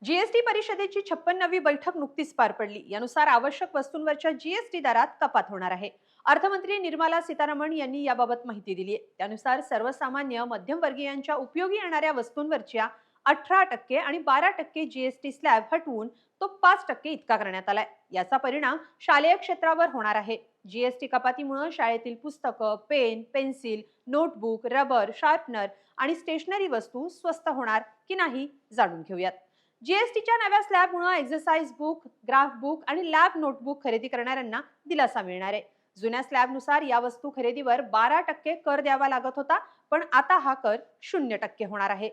GST परिषदेची 56वी बैठक नुकतीच पार पडली। यानुसार आवश्यक वस्तूंवरच्या जीएसटी दरात कपात होणार आहे। अर्थमंत्री निर्मला सीतारामन यांनी याबाबत माहिती दिली आहे। त्यानुसार सर्वसामान्य मध्यमवर्गीयांच्या उपयोगी येणाऱ्या वस्तूंवरच्या 18% आणि 12% जीएसटी स्लॅब हटवून तो 5% इतका करण्यात आलाय। याचा परिणाम शालेय क्षेत्रावर होणार आहे। जीएसटी कपातीमुळे शाळेतील पुस्तकं, pen, pencil, notebook, rubber, sharpener आणि स्टेशनरी वस्तू स्वस्त होणार की नाही जाणून घेऊयात। जीएसटीच्या नव्या स्लॅबमुळे एक्सरसाइज बुक, ग्राफ बुक आणि लॅब नोटबुक खरेदी करणाऱ्यांना दिलासा मिळणार आहे। जुन्या स्लॅबनुसार या वस्तू खरेदीवर 12% कर द्यावा लागत होता, पण आता हा कर 0% होणार आहे।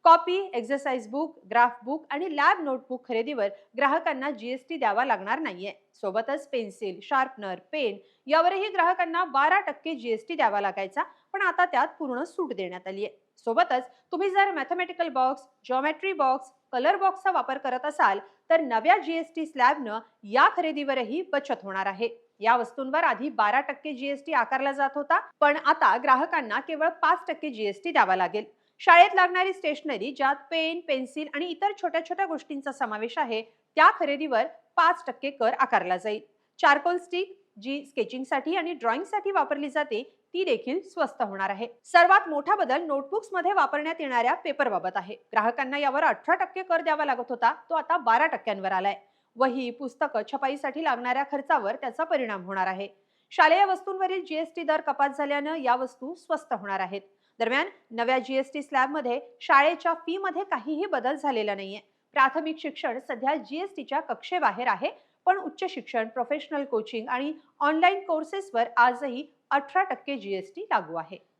Copy, exercise book, graph book आणि लॅब नोटबुक खरेदीवर ग्राहकांना जीएसटी द्यावा लागणार नाहीये। सोबतच पेन्सिल, शार्पनर, पेन यावरही ग्राहकांना 12% जीएसटी द्यावा लागायचा, पण आता त्यात पूर्ण सूट देण्यात आली आहे। सोबतच तुम्ही जर mathematical box, geometry box, colour बॉक्सचा वापर करत असाल तर नव्या जीएसटी स्लॅबनं या खरेदीवरही बचत होणार आहे। या वस्तूंवर आधी 12% जीएसटी आकारला जात होता, पण आता ग्राहकांना केवळ 5% जीएसटी द्यावा लागेल। शाळेत लागणारी स्टेशनरी, ज्यात पेन, पेन्सिल आणि इतर छोट्या छोट्या गोष्टींचा समावेश आहे, त्या खरेदीवर 5% कर आकारला जाईल। चारकोल स्टिक, जी स्केचिंगसाठी आणि ड्रॉइंगसाठी वापरली जाते, ती देखील स्वस्त होणार आहे। सर्वात मोठा बदल नोटबुक्स मध्ये वापरण्यात येणाऱ्या पेपर बाबत आहे। ग्राहकांना यावर 18% कर द्यावा लागत होता, तो आता 12%वर आलाय। वही, पुस्तकं, छपाईसाठी लागणाऱ्या खर्चावर त्याचा परिणाम होणार आहे। शालेय वस्तूंवरील जीएसटी दर कपात झाल्यानं या वस्तू स्वस्त होणार आहेत। दरम्यान नव्या जीएसटी स्लॅबमध्ये शाळेच्या फी मध्ये काहीही बदल झालेला नाहीये। प्राथमिक शिक्षण सध्या जीएसटीच्या कक्षेबाहेर आहे, पण उच्च शिक्षण, प्रोफेशनल कोचिंग आणि ऑनलाईन कोर्सेसवर आजही 18% जीएसटी लागू आहे।